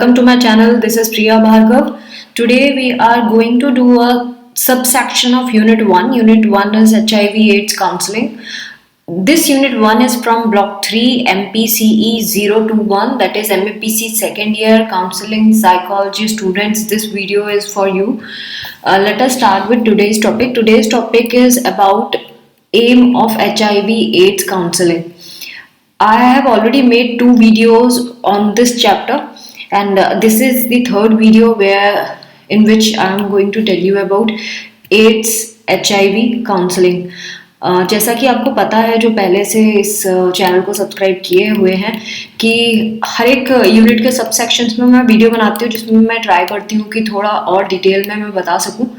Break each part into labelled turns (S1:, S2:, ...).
S1: Welcome to my channel. This is Priya Bhargav. Today we are going to do a subsection of Unit 1. Unit 1 is HIV/AIDS counseling. This Unit 1 is from Block 3 MPCE 021, that is MAPC second year counseling psychology students. This video is for you. Let us start with today's topic. Today's topic is about aim of HIV/AIDS counseling. I have already made 2 videos on this chapter, and this is the third video in which I am going to tell you about AIDS HIV counseling. जैसा कि आपको पता है जो पहले से इस channel को सब्सक्राइब किए हुए हैं कि हर एक यूनिट के सब सेक्शंस में मैं वीडियो बनाती हूँ जिसमें मैं ट्राई करती हूँ कि थोड़ा और डिटेल में मैं बता सकूँ।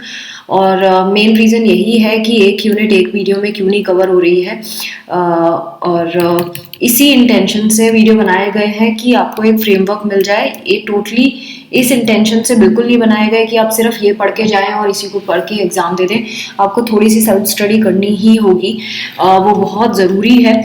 S1: और मेन रीज़न यही है कि एक यूनिट एक वीडियो में क्यों नहीं कवर हो रही है, और इसी इंटेंशन से वीडियो बनाए गए हैं कि आपको एक फ्रेमवर्क मिल जाए। ये टोटली इस इंटेंशन से बिल्कुल नहीं बनाए गए कि आप सिर्फ ये पढ़ के जाएं और इसी को पढ़ के एग्ज़ाम दे दें। आपको थोड़ी सी सेल्फ स्टडी करनी ही होगी, वो बहुत ज़रूरी है।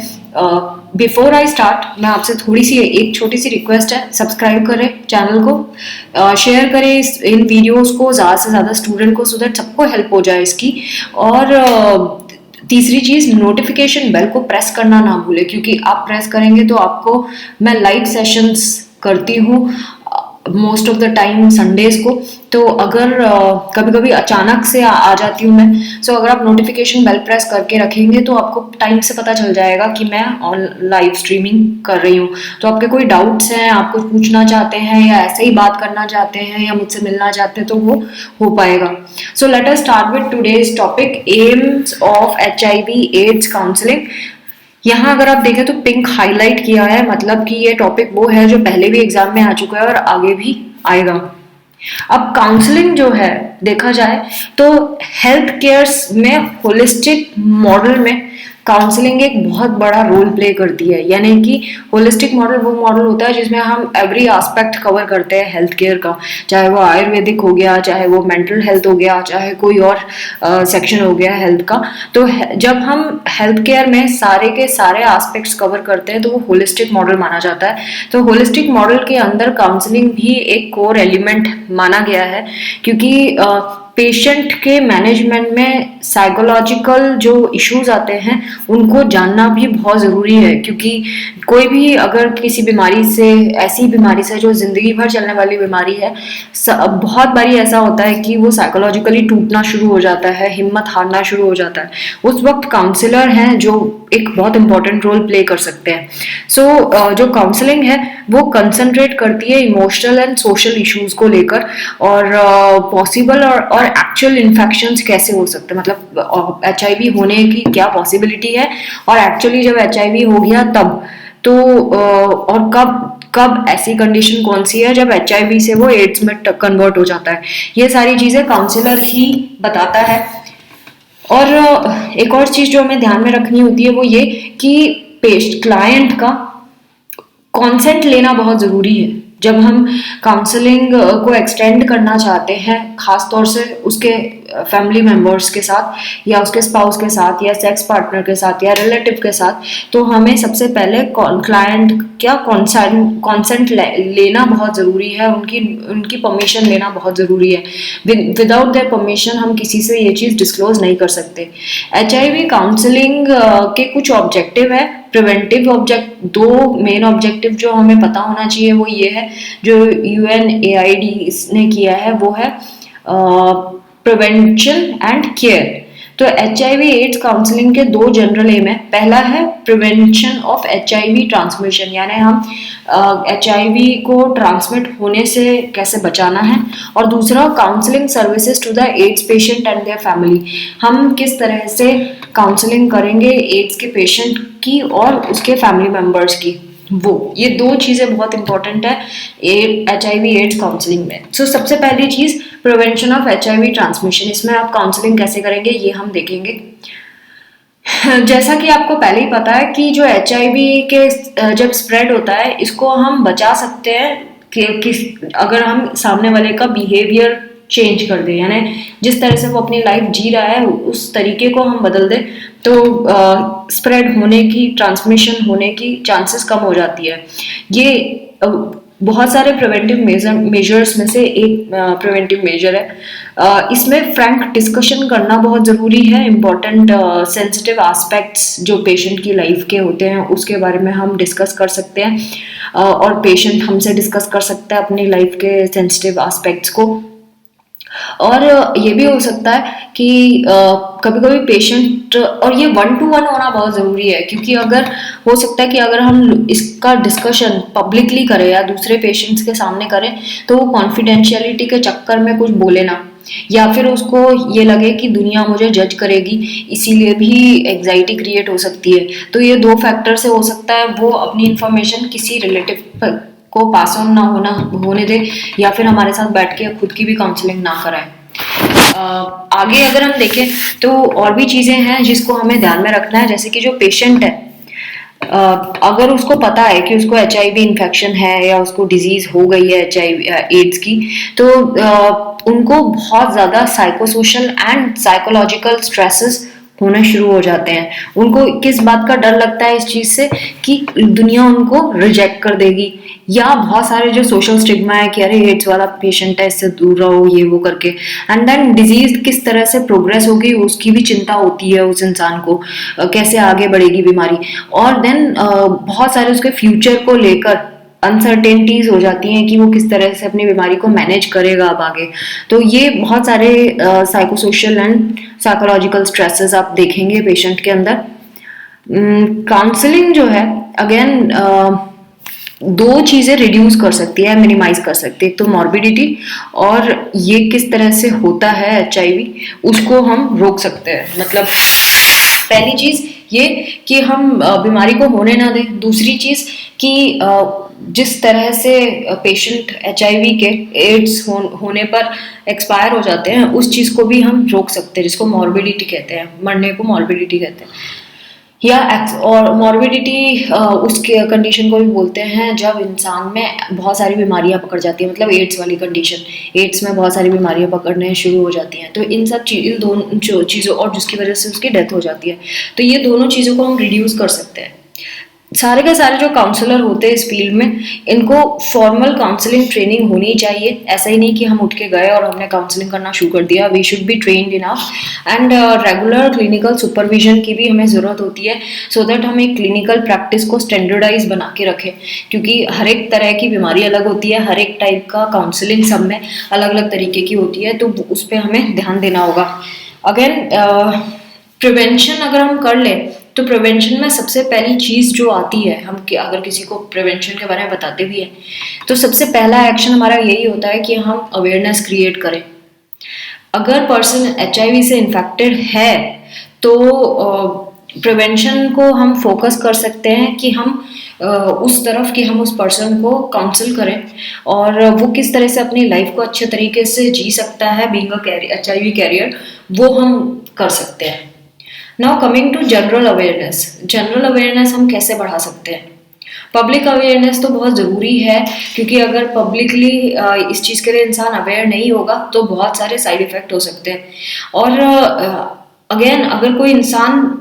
S1: बिफोर आई स्टार्ट मैं आपसे थोड़ी सी एक छोटी सी रिक्वेस्ट है, सब्सक्राइब करें चैनल को, शेयर करें इन वीडियोस को ज़्यादा से ज़्यादा स्टूडेंट को, सो दैट सबको हेल्प हो जाए इसकी। और तीसरी चीज़, नोटिफिकेशन बेल को प्रेस करना ना भूलें, क्योंकि आप प्रेस करेंगे तो आपको मैं लाइव सेशंस करती हूँ most of the time Sundays को। तो अगर कभी कभी अचानक से आ जाती हूँ मैं, सो अगर आप नोटिफिकेशन बेल प्रेस करके रखेंगे तो आपको टाइम से पता चल जाएगा कि मैं लाइव स्ट्रीमिंग कर रही हूँ। तो आपके कोई डाउट्स हैं, आप कुछ पूछना चाहते हैं या ऐसे ही बात करना चाहते हैं या मुझसे मिलना चाहते हैं तो वो हो पाएगा। So let us start with today's topic, AIIMS of HIV/AIDS counselling. यहाँ अगर आप देखें तो पिंक हाईलाइट किया है, मतलब कि ये टॉपिक वो है जो पहले भी एग्जाम में आ चुका है और आगे भी आएगा। अब काउंसलिंग जो है देखा जाए तो हेल्थ केयर में होलिस्टिक मॉडल में काउंसलिंग एक बहुत बड़ा रोल प्ले करती है। यानी कि होलिस्टिक मॉडल वो मॉडल होता है जिसमें हम एवरी एस्पेक्ट कवर करते हैं हेल्थ केयर का, चाहे वो आयुर्वेदिक हो गया, चाहे वो मेंटल हेल्थ हो गया, चाहे कोई और सेक्शन हो गया हेल्थ का। तो जब हम हेल्थ केयर में सारे के सारे एस्पेक्ट्स कवर करते हैं तो वो होलिस्टिक मॉडल माना जाता है। तो होलिस्टिक मॉडल के अंदर काउंसलिंग भी एक कोर एलिमेंट माना गया है, क्योंकि पेशेंट के मैनेजमेंट में साइकोलॉजिकल जो इश्यूज आते हैं उनको जानना भी बहुत ज़रूरी है। क्योंकि कोई भी अगर किसी बीमारी से, ऐसी बीमारी से जो ज़िंदगी भर चलने वाली बीमारी है, बहुत बारी ऐसा होता है कि वो साइकोलॉजिकली टूटना शुरू हो जाता है, हिम्मत हारना शुरू हो जाता है। उस वक्त काउंसलर हैं जो एक बहुत इंपॉर्टेंट रोल प्ले कर सकते हैं। सो जो काउंसलिंग है वो कंसंट्रेट करती है इमोशनल एंड सोशल इश्यूज को लेकर, और पॉसिबल और एक्चुअल इन्फेक्शंस कैसे हो सकते हैं, मतलब HIV होने की क्या पॉसिबिलिटी है, और एक्चुअली जब HIV हो गया तब तो और कब ऐसी कंडीशन कौन सी है जब HIV से वो एड्स में कन्वर्ट हो जाता है। ये सारी चीज़ें काउंसलर ही बताता है। और एक और चीज़ जो हमें ध्यान में रखनी होती है वो ये कि क्लाइंट का कॉन्सेंट लेना बहुत ज़रूरी है। जब हम काउंसलिंग को एक्सटेंड करना चाहते हैं, ख़ास तौर से उसके फैमिली मेम्बर्स के साथ या उसके स्पाउस के साथ या सेक्स पार्टनर के साथ या रिलेटिव के साथ, तो हमें सबसे पहले क्लाइंट क्या कॉन्सेंट लेना बहुत ज़रूरी है, उनकी परमिशन लेना बहुत ज़रूरी है। विदाउट देयर परमिशन हम किसी से ये चीज़ डिस्क्लोज नहीं कर सकते। HIV काउंसलिंग के कुछ ऑब्जेक्टिव है। प्रिवेंटिव ऑब्जेक्ट, 2 मेन ऑब्जेक्टिव जो हमें पता होना चाहिए वो ये है, जो UNAID ने किया है, वो है प्रिवेंशन एंड केयर। तो HIV/AIDS काउंसलिंग के 2 जनरल एम है। पहला है प्रिवेंशन ऑफ HIV ट्रांसमिशन, यानी हम HIV को ट्रांसमिट होने से कैसे बचाना है, और दूसरा counselling services to the AIDS patient and their family. हम किस तरह से काउंसलिंग करेंगे एड्स के पेशेंट की और उसके फैमिली मेम्बर्स की, वो ये 2 चीज़ें बहुत इंपॉर्टेंट है HIV/AIDS काउंसलिंग में। सो सबसे पहली चीज़ प्रिवेंशन ऑफ HIV ट्रांसमिशन। इसमें आप काउंसलिंग कैसे करेंगे ये हम देखेंगे। जैसा कि आपको पहले ही पता है कि जो HIV के जब स्प्रेड होता है इसको हम बचा सकते हैं कि अगर हम सामने वाले का बिहेवियर चेंज कर दें, यानी जिस तरह से वो अपनी लाइफ जी रहा है उस तरीके को हम बदल दें तो स्प्रेड होने की, ट्रांसमिशन होने की चांसेस कम हो जाती है। ये बहुत सारे प्रिवेंटिव मेजर्स में से एक प्रिवेंटिव मेजर है। इसमें फ्रैंक डिस्कशन करना बहुत ज़रूरी है। इम्पॉर्टेंट सेंसिटिव एस्पेक्ट्स जो पेशेंट की लाइफ के होते हैं उसके बारे में हम डिस्कस कर सकते हैं, और पेशेंट हमसे डिस्कस कर सकता है अपनी लाइफ के सेंसिटिव एस्पेक्ट्स को। और ये भी हो सकता है कि कभी कभी पेशेंट, और ये 1-to-1 होना बहुत ज़रूरी है, क्योंकि अगर हो सकता है कि अगर हम इसका डिस्कशन पब्लिकली करें या दूसरे पेशेंट्स के सामने करें तो वो कॉन्फिडेंशियलिटी के चक्कर में कुछ बोले ना, या फिर उसको ये लगे कि दुनिया मुझे जज करेगी, इसीलिए भी एग्जाइटी क्रिएट हो सकती है। तो ये 2 फैक्टर से हो सकता है वो अपनी इंफॉर्मेशन किसी रिलेटिव को पास ऑन ना होने दे, या फिर हमारे साथ बैठ के खुद की भी काउंसलिंग ना कराए। आगे अगर हम देखें तो और भी चीज़ें हैं जिसको हमें ध्यान में रखना है, जैसे कि जो पेशेंट है, अगर उसको पता है कि उसको HIV इन्फेक्शन है या उसको डिजीज हो गई है HIV एड्स की, तो उनको बहुत ज़्यादा साइकोसोशल एंड साइकोलॉजिकल स्ट्रेसेस होना शुरू हो जाते हैं। उनको किस बात का डर लगता है इस चीज़ से कि दुनिया उनको रिजेक्ट कर देगी, या बहुत सारे जो सोशल स्टिग्मा है कि अरे एड्स वाला पेशेंट है, इससे दूर रहो, ये वो करके। एंड देन डिजीज किस तरह से प्रोग्रेस होगी उसकी भी चिंता होती है उस इंसान को, कैसे आगे बढ़ेगी बीमारी। और देन बहुत सारे उसके फ्यूचर को लेकर अनसर्टेनिटीज हो जाती हैं कि वो किस तरह से अपनी बीमारी को मैनेज करेगा अब आगे। तो ये बहुत सारे साइकोसोशल एंड साइकोलॉजिकल स्ट्रेसेस आप देखेंगे पेशेंट के अंदर। काउंसलिंग जो है अगेन 2 चीज़ें रिड्यूस कर सकती है, मिनिमाइज कर सकती है। एक तो मॉर्बिडिटी, और ये किस तरह से होता है HIV उसको हम रोक सकते हैं। मतलब पहली चीज़ ये कि हम बीमारी को होने ना दें। दूसरी चीज़ कि जिस तरह से पेशेंट HIV के एड्स होने पर एक्सपायर हो जाते हैं उस चीज़ को भी हम रोक सकते हैं, जिसको मॉर्बिडिटी कहते हैं, मरने को मॉर्बिडिटी कहते हैं। या और मॉर्बिडिटी उसके कंडीशन को भी बोलते हैं जब इंसान में बहुत सारी बीमारियां पकड़ जाती हैं, मतलब एड्स वाली कंडीशन, एड्स में बहुत सारी बीमारियां पकड़ने शुरू हो जाती हैं। तो इन सब इन दोनों चीज़ों, और जिसकी वजह से उसकी डेथ हो जाती है, तो ये दोनों चीज़ों को हम रिड्यूस कर सकते हैं। सारे के सारे जो काउंसलर होते हैं इस फील्ड में, इनको फॉर्मल काउंसलिंग ट्रेनिंग होनी चाहिए। ऐसा ही नहीं कि हम उठ के गए और हमने काउंसलिंग करना शुरू कर दिया। We should be trained enough, and regular clinical supervision की भी हमें ज़रूरत होती है, सो दैट हम एक क्लिनिकल प्रैक्टिस को स्टैंडर्डाइज बना के रखें, क्योंकि हर एक तरह की बीमारी अलग होती है, हर एक टाइप का काउंसलिंग सब में अलग अलग तरीके की होती है, तो उस पर हमें ध्यान देना होगा। अगेन प्रिवेंशन अगर हम कर लें तो प्रिवेंशन में सबसे पहली चीज़ जो आती है, हम अगर किसी को प्रिवेंशन के बारे में बताते भी हैं तो सबसे पहला एक्शन हमारा यही होता है कि हम अवेयरनेस क्रिएट करें। अगर पर्सन HIV से इन्फेक्टेड है तो प्रिवेंशन को हम फोकस कर सकते हैं कि हम उस तरफ कि हम उस पर्सन को काउंसिल करें और वो किस तरह से अपनी लाइफ को अच्छे तरीके से जी सकता है बीइंग अ HIV कैरियर, वो हम कर सकते हैं। Now coming to general awareness हम कैसे बढ़ा सकते हैं? पब्लिक अवेयरनेस तो बहुत ज़रूरी है, क्योंकि अगर पब्लिकली इस चीज़ के लिए इंसान अवेयर नहीं होगा तो बहुत सारे साइड इफ़ेक्ट हो सकते हैं। और अगेन अगर कोई इंसान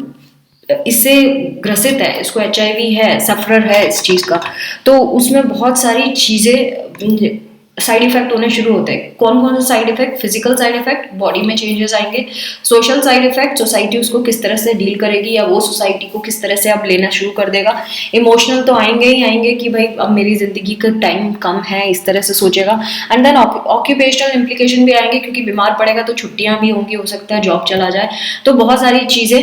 S1: इससे ग्रसित है, इसको HIV है, सफरर है इस चीज़ का, तो उसमें बहुत सारी चीज़ें साइड इफेक्ट होने शुरू होते हैं। कौन कौन से side effect? Physical side effect, body में चेंजेस आएंगे। सोशल साइड इफेक्ट, सोसाइटी उसको किस तरह से डील करेगी या वो सोसाइटी को किस तरह से अब लेना शुरू कर देगा। इमोशनल तो आएंगे ही आएंगे कि भाई अब मेरी जिंदगी का टाइम कम है, इस तरह से सोचेगा। एंड देन ऑक्यूपेशनल इम्प्लीकेशन भी आएंगे, क्योंकि बीमार पड़ेगा तो छुट्टियां भी होंगी, हो सकता है जॉब चला जाए। तो बहुत सारी चीज़ें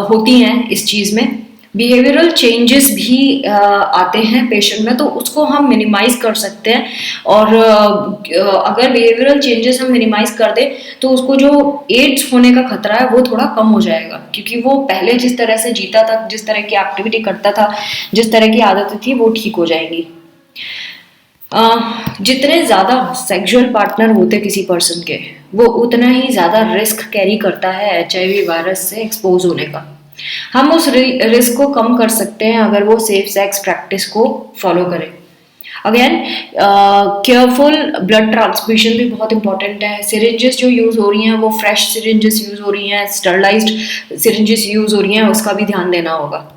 S1: होती हैं इस चीज़ में। बिहेवियरल चेंजेस भी आते हैं पेशेंट में, तो उसको हम मिनिमाइज कर सकते हैं। और अगर बिहेवियरल चेंजेस हम मिनिमाइज कर दें तो उसको जो एड्स होने का खतरा है वो थोड़ा कम हो जाएगा, क्योंकि वो पहले जिस तरह से जीता था, जिस तरह की एक्टिविटी करता था, जिस तरह की आदतें थी, वो ठीक हो जाएंगी। जितने ज़्यादा सेक्सुअल पार्टनर होते किसी पर्सन के, वो उतना ही ज़्यादा रिस्क कैरी करता है HIV वायरस से एक्सपोज होने का। हम उस रिस्क को कम कर सकते हैं अगर वो सेफ सेक्स प्रैक्टिस को फॉलो करें। अगेन केयरफुल ब्लड ट्रांसफ्यूजन भी बहुत इंपॉर्टेंट है। सिरिंजेस जो यूज़ हो रही हैं वो फ्रेश सिरिंजेस यूज़ हो रही हैं, स्टरलाइज्ड सिरिंजेस यूज़ हो रही हैं, उसका भी ध्यान देना होगा।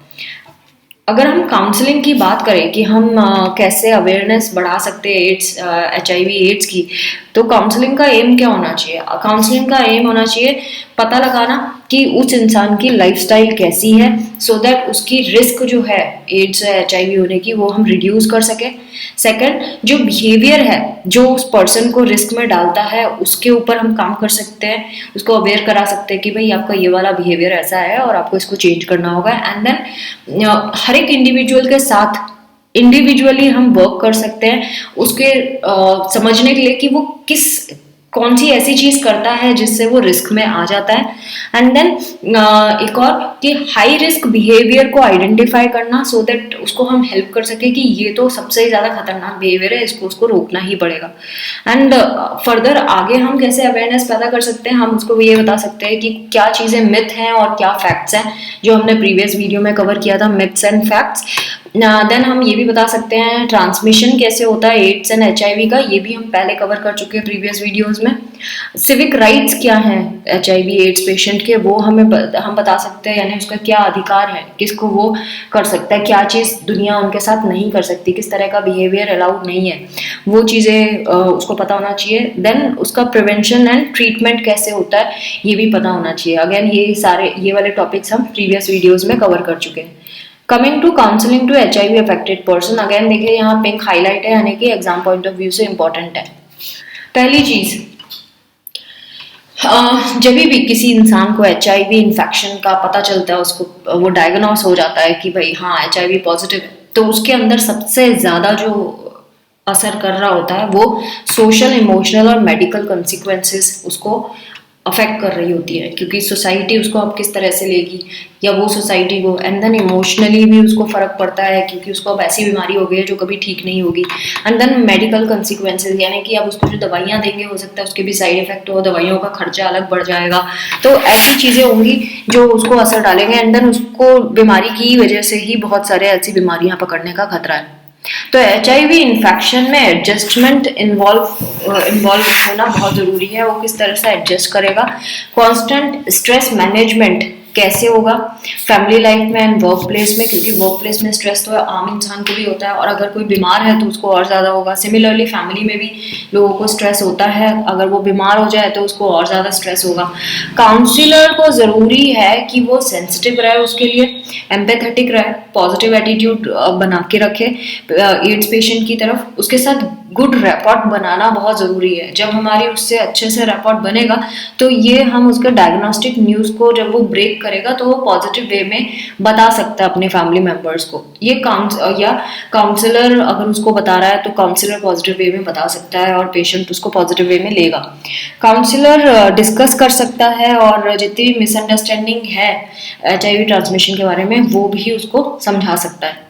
S1: अगर हम काउंसलिंग की बात करें कि हम कैसे अवेयरनेस बढ़ा सकते हैं एड्स HIV एड्स की, तो काउंसलिंग का एम क्या होना चाहिए? काउंसलिंग का एम होना चाहिए पता लगाना कि उस इंसान की लाइफस्टाइल कैसी है, सो दैट उसकी रिस्क जो है एड्स या HIV होने की वो हम रिड्यूस कर सकें। सेकंड, जो बिहेवियर है जो उस पर्सन को रिस्क में डालता है उसके ऊपर हम काम कर सकते हैं, उसको अवेयर करा सकते हैं कि भाई आपका ये वाला बिहेवियर ऐसा है और आपको इसको चेंज करना होगा। एंड देन हर एक इंडिविजुअल के साथ इंडिविजुअली हम वर्क कर सकते हैं उसके समझने के लिए कि वो कौन सी ऐसी चीज करता है जिससे वो रिस्क में आ जाता है। एंड देन एक और कि हाई रिस्क बिहेवियर को आइडेंटिफाई करना, सो दैट उसको हम हेल्प कर सके कि ये तो सबसे ज्यादा खतरनाक बिहेवियर है, इसको उसको रोकना ही पड़ेगा। एंड फर्दर आगे हम कैसे अवेयरनेस पैदा कर सकते हैं, हम उसको ये बता सकते हैं कि क्या चीजें मिथ हैं और क्या फैक्ट्स हैं, जो हमने प्रीवियस वीडियो में कवर किया था, मिथ्स एंड फैक्ट्स। देन हम ये भी बता सकते हैं ट्रांसमिशन कैसे होता है एड्स एंड HIV का, ये भी हम पहले कवर कर चुके हैं प्रीवियस वीडियोस में। सिविक राइट्स क्या हैं HIV एड्स पेशेंट के, वो हम बता सकते हैं, यानी उसका क्या अधिकार है, किसको वो कर सकता है, क्या चीज़ दुनिया उनके साथ नहीं कर सकती, किस तरह का बिहेवियर अलाउड नहीं है, वो चीज़ें उसको पता होना चाहिए। देन उसका प्रिवेंशन एंड ट्रीटमेंट कैसे होता है ये भी पता होना चाहिए। अगेन ये वाले टॉपिक्स हम प्रीवियस वीडियोज में कवर कर चुके हैं। Coming to counselling to HIV affected person, again देखिए यहाँ पिंक हाईलाइट है, यानी कि एग्जाम पॉइंट ऑफ व्यू से इंपॉर्टेंट है। पहली चीज, जब भी किसी इंसान को HIV इन्फेक्शन का पता चलता है, उसको वो डायग्नोस हो जाता है कि भाई हाँ HIV पॉजिटिव है, तो उसके अंदर सबसे ज्यादा जो असर कर रहा होता है वो सोशल, इमोशनल और मेडिकल कंसिक्वेंसेस उसको अफेक्ट कर रही होती है, क्योंकि सोसाइटी उसको अब किस तरह से लेगी या वो सोसाइटी को। एंड देन इमोशनली भी उसको फर्क पड़ता है, क्योंकि उसको अब ऐसी बीमारी हो गई है जो कभी ठीक नहीं होगी। एंड देन मेडिकल कंसिक्वेंसेज, यानी कि अब उसको जो दवाइयाँ देंगे हो सकता है उसके भी साइड इफेक्ट हो, दवाइयों का खर्चा अलग बढ़ जाएगा, तो ऐसी चीज़ें होंगी जो उसको असर डालेंगे। एंड देन उसको बीमारी की वजह से ही बहुत सारे ऐसी बीमारियाँ पकड़ने का खतरा है। तो HIV इन्फेक्शन में एडजस्टमेंट इन्वॉल्व होना बहुत जरूरी है। वो किस तरह से एडजस्ट करेगा, कांस्टेंट स्ट्रेस मैनेजमेंट कैसे होगा फैमिली लाइफ में एंड वर्क प्लेस में, क्योंकि वर्क प्लेस में स्ट्रेस तो आम इंसान को भी होता है और अगर कोई बीमार है तो उसको और ज़्यादा होगा। सिमिलरली फैमिली में भी लोगों को स्ट्रेस होता है, अगर वो बीमार हो जाए तो उसको और ज़्यादा स्ट्रेस होगा। काउंसलर को ज़रूरी है कि वो सेंसिटिव रहे, उसके लिए एम्पैथेटिक रहे, पॉजिटिव एटीट्यूड बना के रखे एड्स पेशेंट की तरफ, उसके साथ गुड रैपॉर्ट बनाना बहुत ज़रूरी है। जब हमारी उससे अच्छे से रैपॉर्ट बनेगा तो ये हम उसके डायग्नोस्टिक न्यूज़ को जब वो ब्रेक करेगा तो वो पॉजिटिव वे में बता सकता है अपने फैमिली मेम्बर्स को। ये काउंसलर अगर उसको बता रहा है तो काउंसलर पॉजिटिव वे में बता सकता है और पेशेंट उसको पॉजिटिव वे में लेगा। काउंसलर डिस्कस कर सकता है और जितनी मिसअंडरस्टैंडिंग है HIV ट्रांसमिशन के बारे में वो भी उसको समझा सकता है।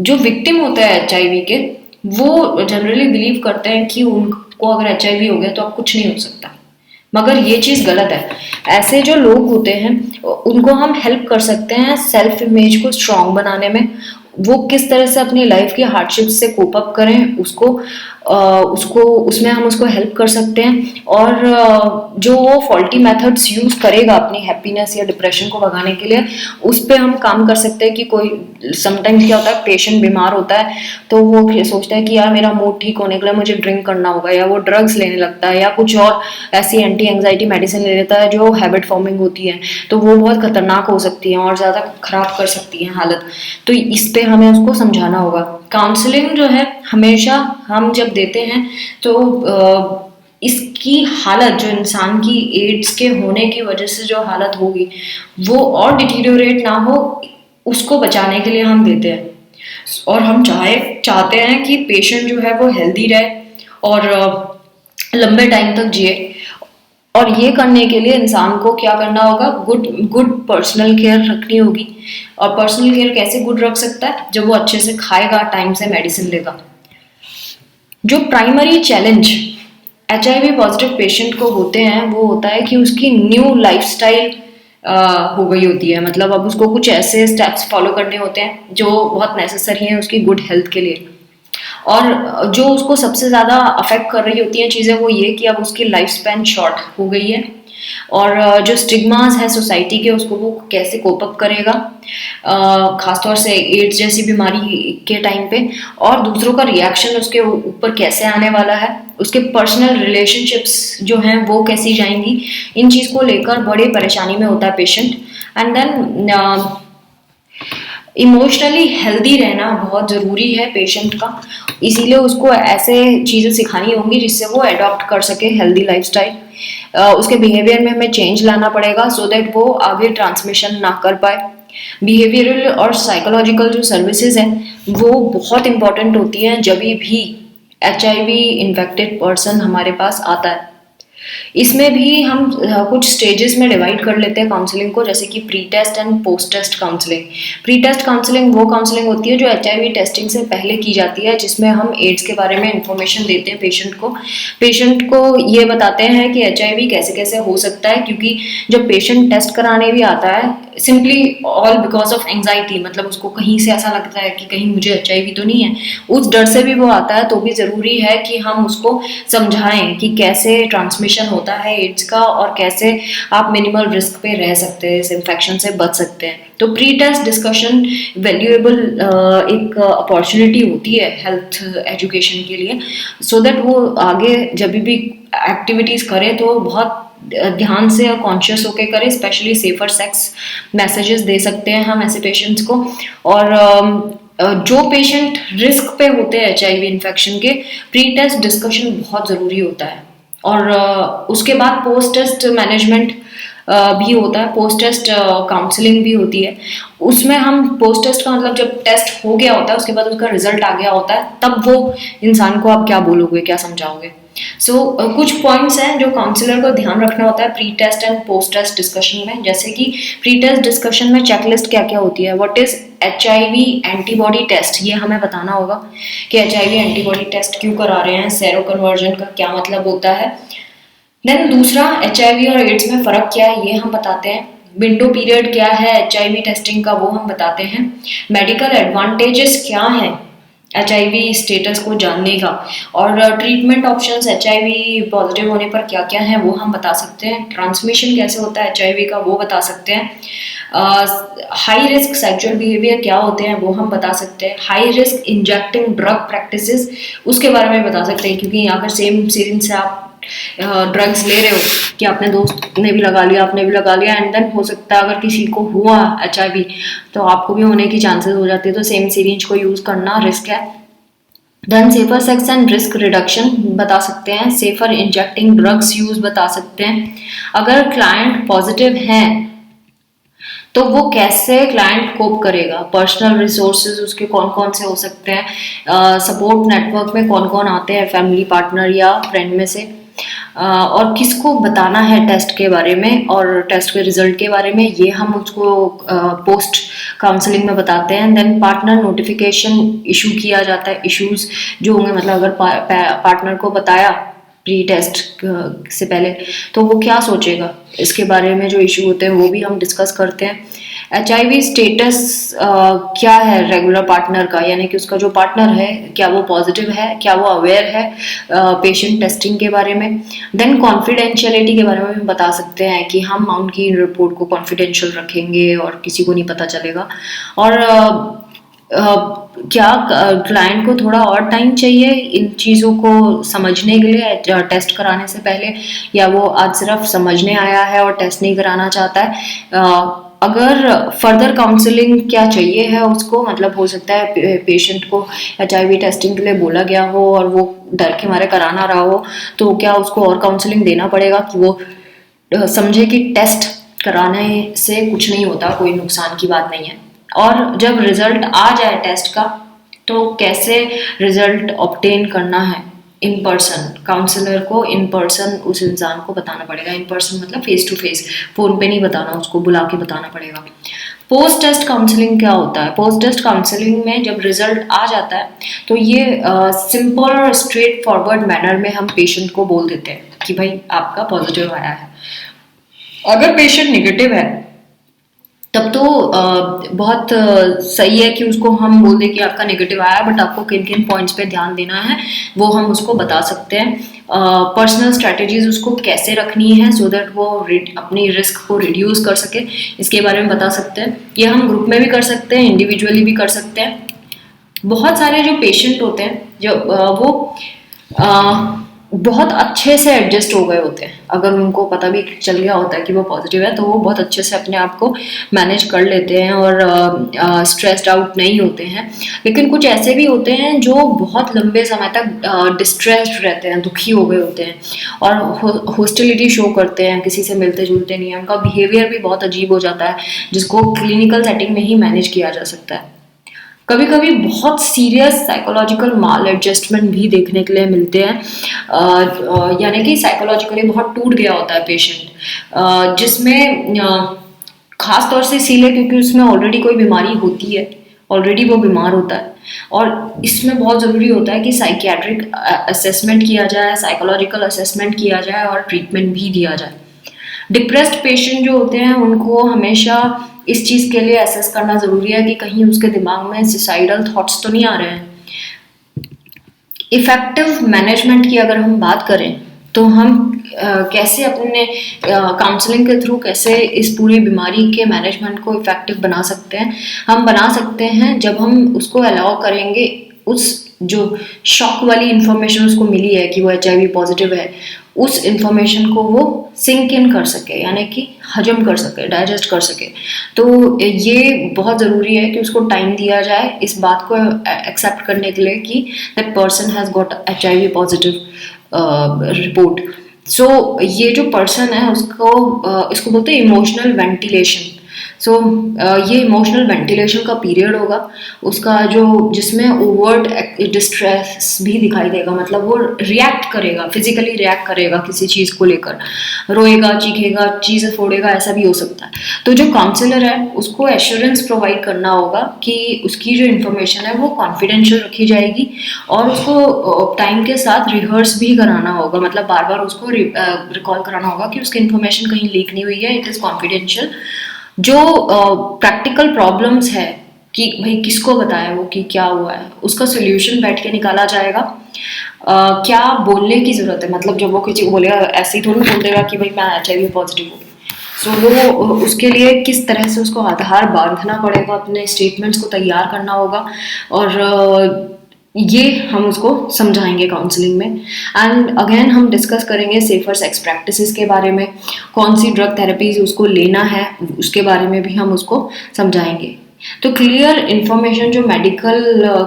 S1: जो विक्टिम होता है HIV के, वो जनरली बिलीव करते हैं कि उनको अगर HIV हो गया तो अब कुछ नहीं हो सकता, मगर ये चीज़ गलत है। ऐसे जो लोग होते हैं उनको हम हेल्प कर सकते हैं सेल्फ इमेज को स्ट्रॉन्ग बनाने में, वो किस तरह से अपनी लाइफ की हार्डशिप से कोप अप करें उसमें हम उसको हेल्प कर सकते हैं। और जो वो फॉल्टी मेथड्स यूज़ करेगा अपनी हैप्पीनेस या डिप्रेशन को भगाने के लिए, उस पर हम काम कर सकते हैं। कि कोई समटाइम्स क्या होता है, पेशेंट बीमार होता है तो वो सोचता है कि यार मेरा मूड ठीक होने के लिए मुझे ड्रिंक करना होगा, या वो ड्रग्स लेने लगता है या कुछ और ऐसी एंटी एंग्जाइटी मेडिसिन ले लेता है जो हैबिट फॉर्मिंग होती है, तो वो बहुत खतरनाक हो सकती है और ज़्यादा खराब कर सकती है हालत। तो इस पे हमें उसको समझाना होगा। काउंसलिंग जो है हमेशा हम जब देते हैं तो इसकी हालत जो इंसान की एड्स के होने की वजह से जो हालत होगी वो और डिटीरियोरेट ना हो, उसको बचाने के लिए हम देते हैं। और हम चाहते हैं कि पेशेंट जो है वो हेल्दी रहे और लंबे टाइम तक जिए। और ये करने के लिए इंसान को क्या करना होगा, गुड पर्सनल केयर रखनी होगी। और पर्सनल केयर कैसे गुड रख सकता है, जब वो अच्छे से खाएगा, टाइम से मेडिसिन लेगा। जो primary challenge HIV positive patient को होते हैं वो होता है कि उसकी न्यू लाइफस्टाइल हो गई होती है। मतलब अब उसको कुछ ऐसे स्टेप्स फॉलो करने होते हैं जो बहुत नेसेसरी हैं उसकी गुड हेल्थ के लिए। और जो उसको सबसे ज़्यादा अफेक्ट कर रही होती हैं चीज़ें वो ये कि अब उसकी लाइफ स्पैन शॉर्ट हो गई है, और जो स्टिग्मास है सोसाइटी के उसको वो कैसे कोप अप करेगा, खासतौर से एड्स जैसी बीमारी के टाइम पे, और दूसरों का रिएक्शन उसके ऊपर कैसे आने वाला है, उसके पर्सनल रिलेशनशिप्स जो हैं वो कैसी जाएंगी, इन चीज़ को लेकर बड़ी परेशानी में होता है patient. And then emotionally healthy रहना बहुत ज़रूरी है पेशेंट का, इसीलिए उसको ऐसे चीज़ें सिखानी होंगी जिससे वो अडॉप्ट कर सके हेल्दी लाइफस्टाइल। उसके बिहेवियर में हमें चेंज लाना पड़ेगा सो दैट वो आगे ट्रांसमिशन ना कर पाए। बिहेवियरल और साइकोलॉजिकल जो सर्विसेज हैं वो बहुत इंपॉर्टेंट होती हैं जब भी HIV इन्फेक्टेड पर्सन हमारे पास आता है। इसमें भी हम कुछ स्टेजेस में डिवाइड कर लेते हैं काउंसलिंग को, जैसे कि pre test and post test counselling. Pre test counselling वो काउंसलिंग होती है जो HIV टेस्टिंग से पहले की जाती है, जिसमें हम एड्स के बारे में इंफॉर्मेशन देते हैं पेशेंट को ये बताते हैं कि HIV कैसे कैसे हो सकता है, क्योंकि जब पेशेंट टेस्ट कराने भी आता है simply all because of anxiety, मतलब उसको कहीं से ऐसा लगता है कि कहीं मुझे HIV तो नहीं है, उस डर से भी वो आता है, तो भी ज़रूरी है कि हम उसको समझाएं कि कैसे ट्रांसमिशन होता है एड्स का और कैसे आप मिनिमल रिस्क पे रह सकते हैं, इस इन्फेक्शन से बच सकते हैं। तो प्री टेस्ट डिस्कशन वैल्यूएबल एक अपॉर्चुनिटी होती है हेल्थ एजुकेशन के लिए, सो दैट वो आगे जब भी एक्टिविटीज़ करे तो बहुत ध्यान से और कॉन्शियस होके करें, स्पेशली सेफर सेक्स मैसेजेस दे सकते हैं हम ऐसे पेशेंट्स को। और जो पेशेंट रिस्क पे होते हैं HIV इन्फेक्शन के, प्री टेस्ट डिस्कशन बहुत ज़रूरी होता है। और उसके बाद पोस्ट टेस्ट मैनेजमेंट भी होता है, पोस्ट टेस्ट काउंसलिंग भी होती है। उसमें हम पोस्ट टेस्ट का मतलब जब टेस्ट हो गया होता है उसके बाद उसका रिजल्ट आ गया होता है, तब वो इंसान को आप क्या बोलोगे, क्या समझाओगे। कुछ पॉइंट्स हैं जो काउंसलर को ध्यान रखना होता है pre test and post test discussion में, जैसे कि प्री टेस्ट डिस्कशन में चेकलिस्ट क्या क्या होती है। What is HIV antibody test, ये हमें बताना होगा कि HIV एंटीबॉडी टेस्ट क्यों करा रहे हैं, सेरो कन्वर्जन का क्या मतलब होता है। देन दूसरा, HIV और एड्स में फ़र्क क्या है ये हम बताते हैं। विंडो पीरियड क्या है HIV टेस्टिंग का वो हम बताते हैं। मेडिकल एडवांटेजेस क्या है HIV स्टेटस को जानने का, और ट्रीटमेंट ऑप्शंस HIV पॉजिटिव होने पर क्या क्या है वो हम बता सकते हैं। ट्रांसमिशन कैसे होता है HIV का वो बता सकते हैं। हाई रिस्क सेक्सुअल बिहेवियर क्या होते हैं वो हम बता सकते हैं। High risk injecting drug practices उसके बारे में बता सकते हैं, क्योंकि अगर सेम सीरिंज से आप ड्रग्स ले रहे हो कि आपने दोस्त ने भी लगा लिया, आपने भी लगा लिया, एंड देन हो सकता है अगर किसी को हुआ HIV तो आपको भी होने की चांसेस हो जाती है, तो सेम सीरीज को यूज करना रिस्क है। Then safer sex and risk reduction बता सकते हैं। सेफर इंजेक्टिंग ड्रग्स यूज बता सकते हैं। अगर क्लाइंट पॉजिटिव है तो वो कैसे क्लाइंट कोप करेगा, पर्सनल रिसोर्सेज उसके कौन कौन से हो सकते हैं, सपोर्ट नेटवर्क में कौन कौन आते हैं, फैमिली पार्टनर या फ्रेंड में से, और किसको बताना है टेस्ट के बारे में और टेस्ट के रिजल्ट के बारे में, ये हम उसको पोस्ट काउंसलिंग में बताते हैं। देन पार्टनर नोटिफिकेशन इशू किया जाता है। इश्यूज जो होंगे, मतलब अगर पार्टनर को बताया प्री टेस्ट से पहले तो वो क्या सोचेगा, इसके बारे में जो इशू होते हैं वो भी हम डिस्कस करते हैं। HIV स्टेटस क्या है रेगुलर पार्टनर का, यानी कि उसका जो पार्टनर है क्या वो पॉजिटिव है, क्या वो अवेयर है पेशेंट टेस्टिंग के बारे में। देन कॉन्फिडेंशियलिटी के बारे में भी बता सकते हैं कि हम उनकी रिपोर्ट को कॉन्फिडेंशियल रखेंगे और किसी को नहीं पता चलेगा। और क्या क्लाइंट को थोड़ा और टाइम चाहिए इन चीज़ों को समझने के लिए टेस्ट कराने से पहले, या वो आज सिर्फ समझने आया है और टेस्ट नहीं कराना चाहता है। अगर फर्दर काउंसलिंग क्या चाहिए है उसको, मतलब हो सकता है पेशेंट को HIV टेस्टिंग के लिए बोला गया हो और वो डर के मारे कराना रहा हो, तो क्या उसको और काउंसलिंग देना पड़ेगा कि वो समझे कि टेस्ट कराने से कुछ नहीं होता, कोई नुकसान की बात नहीं है। और जब रिजल्ट आ जाए टेस्ट का तो कैसे रिजल्ट ऑब्टेन करना है इन पर्सन, काउंसलर को इन पर्सन उस इंसान को बताना पड़ेगा। इन पर्सन मतलब फेस टू फेस, फोन पे नहीं बताना, उसको बुला के बताना पड़ेगा। पोस्ट टेस्ट काउंसलिंग क्या होता है? पोस्ट टेस्ट काउंसलिंग में जब रिजल्ट आ जाता है तो ये सिंपल और स्ट्रेट फॉरवर्ड मैनर में हम पेशेंट को बोल देते हैं कि भाई आपका पॉजिटिव आया है। अगर पेशेंट निगेटिव है तब तो बहुत सही है कि उसको हम बोल दें कि आपका नेगेटिव आया, बट आपको किन किन पॉइंट्स पे ध्यान देना है वो हम उसको बता सकते हैं। पर्सनल स्ट्रैटेजीज उसको कैसे रखनी है सो दैट वो अपनी रिस्क को रिड्यूस कर सके, इसके बारे में बता सकते हैं। ये हम ग्रुप में भी कर सकते हैं, इंडिविजुअली भी कर सकते हैं। बहुत सारे जो पेशेंट होते हैं जो वो बहुत अच्छे से एडजस्ट हो गए होते हैं, अगर उनको पता भी चल गया होता है कि वो पॉजिटिव है तो वो बहुत अच्छे से अपने आप को मैनेज कर लेते हैं और स्ट्रेस्ड आउट नहीं होते हैं। लेकिन कुछ ऐसे भी होते हैं जो बहुत लंबे समय तक डिस्ट्रेस्ड रहते हैं, दुखी हो गए होते हैं और हॉस्टिलिटी शो करते हैं, किसी से मिलते जुलते नहीं हैं, उनका बिहेवियर भी बहुत अजीब हो जाता है जिसको क्लिनिकल सेटिंग में ही मैनेज किया जा सकता है। कभी कभी बहुत सीरियस साइकोलॉजिकल माल एडजस्टमेंट भी देखने के लिए मिलते हैं, यानी कि साइकोलॉजिकली बहुत टूट गया होता है पेशेंट, जिसमें खास तौर से इसीलिए क्योंकि उसमें ऑलरेडी कोई बीमारी होती है, ऑलरेडी वो बीमार होता है और इसमें बहुत ज़रूरी होता है कि साइकियाट्रिक असेसमेंट किया जाए, साइकोलॉजिकल असेसमेंट किया जाए और ट्रीटमेंट भी दिया जाए। डिप्रेस्ड पेशेंट जो होते हैं उनको हमेशा इस चीज़ के लिए असेस करना ज़रूरी है कि कहीं उसके दिमाग में सुसाइडल थॉट्स तो नहीं आ रहे हैं। इफ़ेक्टिव मैनेजमेंट की अगर हम बात करें तो हम कैसे अपने काउंसलिंग के थ्रू कैसे इस पूरी बीमारी के मैनेजमेंट को इफ़ेक्टिव बना सकते हैं। हम बना सकते हैं जब हम उसको अलाउ करेंगे उस जो शॉक वाली इंफॉर्मेशन उसको मिली है कि वो HIV पॉजिटिव है, उस इंफॉर्मेशन को वो सिंक इन कर सके, यानी कि हजम कर सके, डाइजेस्ट कर सके। तो ये बहुत ज़रूरी है कि उसको टाइम दिया जाए इस बात को एक्सेप्ट करने के लिए कि that person has got HIV positive report. So ये जो पर्सन है उसको इसको बोलते हैं इमोशनल वेंटिलेशन। सो ये इमोशनल वेंटिलेशन का पीरियड होगा उसका, जो जिसमें ओवर्ट डिस्ट्रेस भी दिखाई देगा, मतलब वो रिएक्ट करेगा, फिजिकली रिएक्ट करेगा किसी चीज़ को लेकर, रोएगा, चीखेगा, चीज़ें फोड़ेगा, ऐसा भी हो सकता है। तो जो काउंसलर है उसको एश्योरेंस प्रोवाइड करना होगा कि उसकी जो इन्फॉर्मेशन है वो कॉन्फिडेंशियल रखी जाएगी और उसको टाइम के साथ रिहर्स भी कराना होगा, मतलब बार बार उसको रिकॉल कराना होगा कि उसकी इन्फॉर्मेशन कहीं लीक नहीं हुई है, इट इज़ कॉन्फिडेंशियल। जो प्रैक्टिकल प्रॉब्लम्स है कि भाई किसको बताया वो कि क्या हुआ है, उसका सोल्यूशन बैठ के निकाला जाएगा। क्या बोलने की ज़रूरत है, मतलब जब वो किसी को बोलेगा ऐसे ही थोड़ी बोल देगा कि भाई मैं HIV पॉजिटिव हूँ। सो वो उसके लिए किस तरह से उसको आधार बांधना पड़ेगा, अपने स्टेटमेंट्स को तैयार करना होगा और ये हम उसको समझाएंगे काउंसलिंग में। एंड अगेन हम डिस्कस करेंगे सेफर सेक्स प्रैक्टिसेस के बारे में, कौन सी ड्रग थेरेपीज उसको लेना है उसके बारे में भी हम उसको समझाएंगे। तो क्लियर इन्फॉर्मेशन जो मेडिकल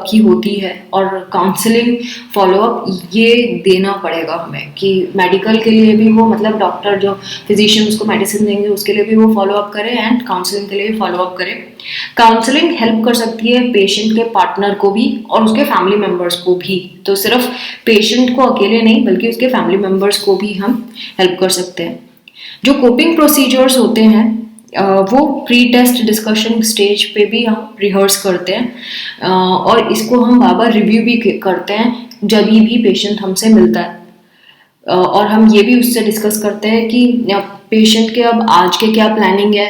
S1: की होती है और काउंसलिंग फॉलोअप ये देना पड़ेगा हमें कि मेडिकल के लिए भी वो, मतलब डॉक्टर जो फिजिशियन उसको मेडिसिन देंगे उसके लिए भी वो फॉलोअप करें एंड काउंसलिंग के लिए भी फॉलोअप करें। काउंसलिंग हेल्प कर सकती है पेशेंट के पार्टनर को भी और उसके फैमिली मेम्बर्स को भी, तो सिर्फ पेशेंट को अकेले नहीं बल्कि उसके फैमिली मेम्बर्स को भी हम हेल्प कर सकते हैं। जो कोपिंग प्रोसीजर्स होते हैं वो प्री टेस्ट डिस्कशन स्टेज पे भी हम रिहर्स करते हैं और इसको हम बार बार रिव्यू भी करते हैं जब भी पेशेंट हमसे मिलता है। और हम ये भी उससे डिस्कस करते हैं कि पेशेंट के अब आज के क्या प्लानिंग है,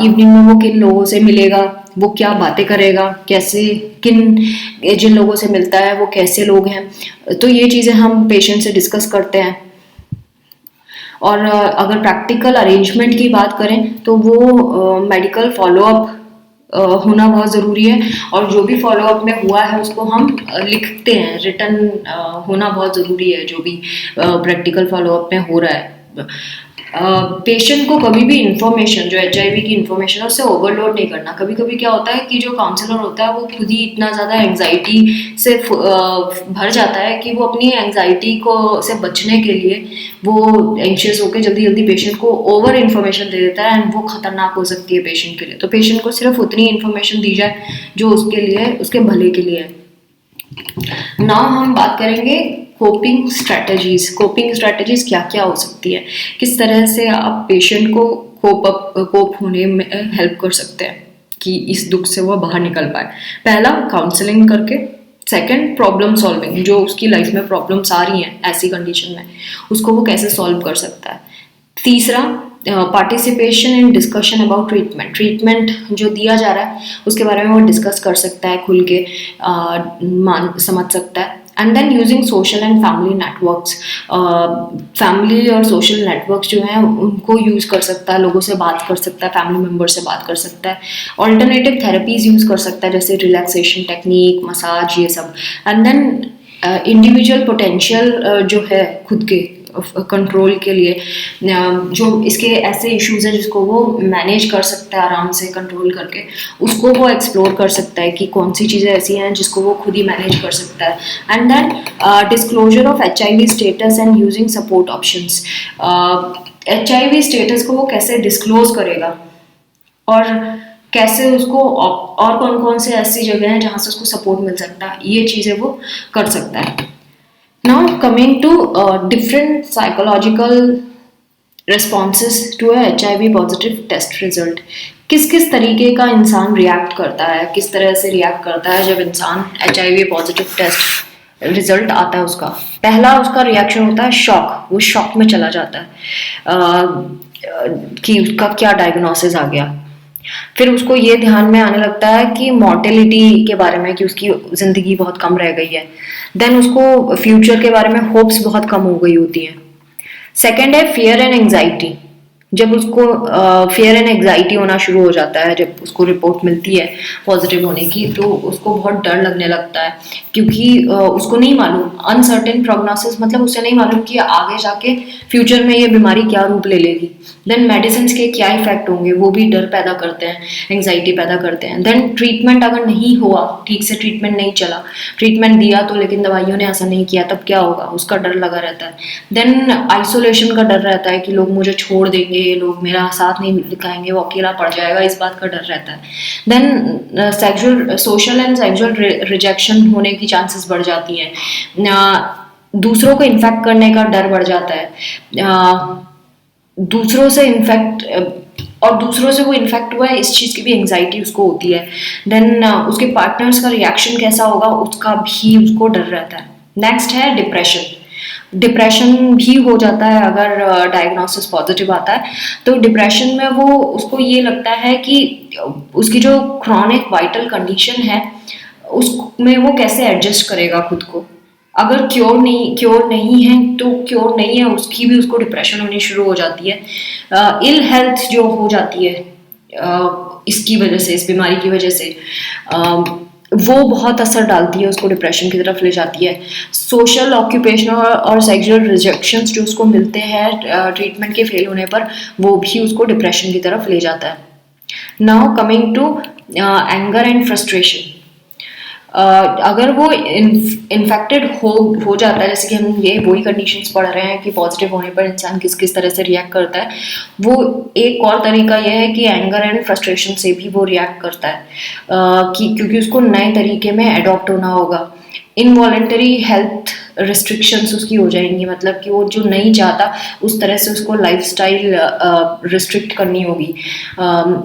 S1: इवनिंग में वो किन लोगों से मिलेगा, वो क्या बातें करेगा, कैसे जिन लोगों से मिलता है वो कैसे लोग हैं। तो ये चीज़ें हम पेशेंट से डिस्कस करते हैं। और अगर प्रैक्टिकल अरेंजमेंट की बात करें तो वो मेडिकल फॉलोअप होना बहुत ज़रूरी है और जो भी फॉलोअप में हुआ है उसको हम लिखते हैं, रिटर्न होना बहुत ज़रूरी है जो भी प्रैक्टिकल फॉलोअप में हो रहा है। पेशेंट को कभी भी इंफॉर्मेशन जो HIV की इंफॉर्मेशन है उससे ओवरलोड नहीं करना। कभी कभी क्या होता है कि जो काउंसलर होता है वो खुद ही इतना ज़्यादा एंग्जाइटी से भर जाता है कि वो अपनी एंग्जाइटी को से बचने के लिए वो एंशियस होकर जल्दी जल्दी पेशेंट को ओवर इन्फॉर्मेशन दे देता है एंड वो खतरनाक हो सकती है पेशेंट के लिए। तो पेशेंट को सिर्फ उतनी इन्फॉर्मेशन दी जाए जो उसके लिए, उसके भले के लिए है। नाउ हम बात करेंगे कोपिंग स्ट्रैटेजीज। कोपिंग स्ट्रैटेजीज क्या क्या हो सकती है, किस तरह से आप पेशेंट को कोप होने में हेल्प कर सकते हैं कि इस दुख से वो बाहर निकल पाए। पहला, काउंसलिंग करके। सेकंड, प्रॉब्लम सॉल्विंग, जो उसकी लाइफ में प्रॉब्लम्स आ रही हैं ऐसी कंडीशन में उसको वो कैसे सॉल्व कर सकता है। तीसरा, participation in discussion about treatment जो दिया जा रहा है उसके बारे में वो डिस्कस कर सकता है, खुल के समझ सकता है। And then using social and family networks, family और सोशल नेटवर्क्स जो हैं उनको यूज़ कर सकता है, लोगों से बात कर सकता है, फैमिली मेम्बर से बात कर सकता है। ऑल्टरनेटिव थेरेपीज यूज़ कर सकता है जैसे रिलैक्सेशन टेक्निक, मसाज, ये सब। एंड देन इंडिविजुअल पोटेंशियल जो है खुद के कंट्रोल के लिए, जो इसके ऐसे इश्यूज हैं जिसको वो मैनेज कर सकता है आराम से कंट्रोल करके, उसको वो एक्सप्लोर कर सकता है कि कौन सी चीज़ें ऐसी हैं जिसको वो खुद ही मैनेज कर सकता है। And then disclosure of HIV status and using support options. HIV status को वो कैसे डिस्क्लोज करेगा और कैसे उसको, और कौन कौन से ऐसी जगह हैं जहाँ से उसको सपोर्ट मिल सकता है, ये चीज़ें वो कर सकता है। Now coming to different psychological responses to a HIV positive test result. किस किस तरीके का इंसान रिएक्ट करता है, किस तरह से रिएक्ट करता है जब इंसान HIV पॉजिटिव टेस्ट रिजल्ट आता है उसका। पहला उसका रिएक्शन होता है शॉक, वो शॉक में चला जाता है कि उसका क्या डायग्नोसिस आ गया। फिर उसको ये ध्यान में आने लगता है कि मॉर्टेलिटी के बारे में, कि उसकी ज़िंदगी बहुत कम रह गई है। देन उसको फ्यूचर के बारे में होप्स बहुत कम हो गई होती हैं। सेकेंड है फियर एंड एंग्जाइटी। जब उसको फियर एंड एंग्जाइटी होना शुरू हो जाता है, जब उसको रिपोर्ट मिलती है पॉजिटिव होने की, तो उसको बहुत डर लगने लगता है, क्योंकि उसको नहीं मालूम, अनसर्टेन प्रोग्नोसिस, मतलब उसे नहीं मालूम कि आगे जाके फ्यूचर में ये बीमारी क्या रूप ले लेगी। देन मेडिसिन के क्या इफेक्ट होंगे, वो भी डर पैदा करते हैं, एंग्जाइटी पैदा करते हैं। देन ट्रीटमेंट अगर नहीं हुआ, ठीक से ट्रीटमेंट नहीं चला, ट्रीटमेंट दिया तो लेकिन दवाइयों ने ऐसा नहीं किया, तब क्या होगा, उसका डर लगा रहता है। देन आइसोलेशन का डर रहता है कि लोग मुझे छोड़ देंगे, लोग मेरा साथ नहीं दिखाएंगे, वो अकेला पड़ जाएगा, इस बात का डर रहता है। Then sexual, social and sexual rejection होने की चांसेस बढ़ जाती हैं। दूसरों को इन्फेक्ट करने का डर बढ़ जाता है, दूसरों से इन्फेक्ट, और दूसरों से वो इन्फेक्ट हुआ है इस चीज़ की भी एंग्जाइटी उसको होती है। देन उसके पार्टनर्स का रिएक्शन कैसा होगा उसका भी उसको डर रहता है। नेक्स्ट है डिप्रेशन। डिप्रेशन भी हो जाता है अगर डायग्नोसिस पॉजिटिव आता है, तो डिप्रेशन में वो, उसको ये लगता है कि उसकी जो क्रॉनिक वाइटल कंडीशन है उसमें वो कैसे एडजस्ट करेगा खुद को। अगर क्योर नहीं है तो क्योर नहीं है उसकी भी उसको डिप्रेशन होनी शुरू हो जाती है। इल हेल्थ जो हो जाती है इसकी वजह से, इस बीमारी की वजह से, वो बहुत असर डालती है, उसको डिप्रेशन की तरफ ले जाती है। सोशल, ऑक्यूपेशनल और सेक्सुअल रिजेक्शंस जो उसको मिलते हैं ट्रीटमेंट के फेल होने पर, वो भी उसको डिप्रेशन की तरफ ले जाता है। Now coming to anger and frustration. अगर वो इन्फेक्टेड हो जाता है, जैसे कि हम ये वही कंडीशंस पढ़ रहे हैं कि पॉजिटिव होने पर इंसान किस किस तरह से रिएक्ट करता है, वो एक और तरीका यह है कि एंगर एंड फ्रस्ट्रेशन से भी वो रिएक्ट करता है, कि क्योंकि उसको नए तरीके में एडॉप्ट होना होगा। इनवॉलेंटरी हेल्थ रिस्ट्रिक्शंस उसकी हो जाएंगी, मतलब कि वो जो नहीं चाहता उस तरह से उसको लाइफस्टाइल रिस्ट्रिक्ट करनी होगी।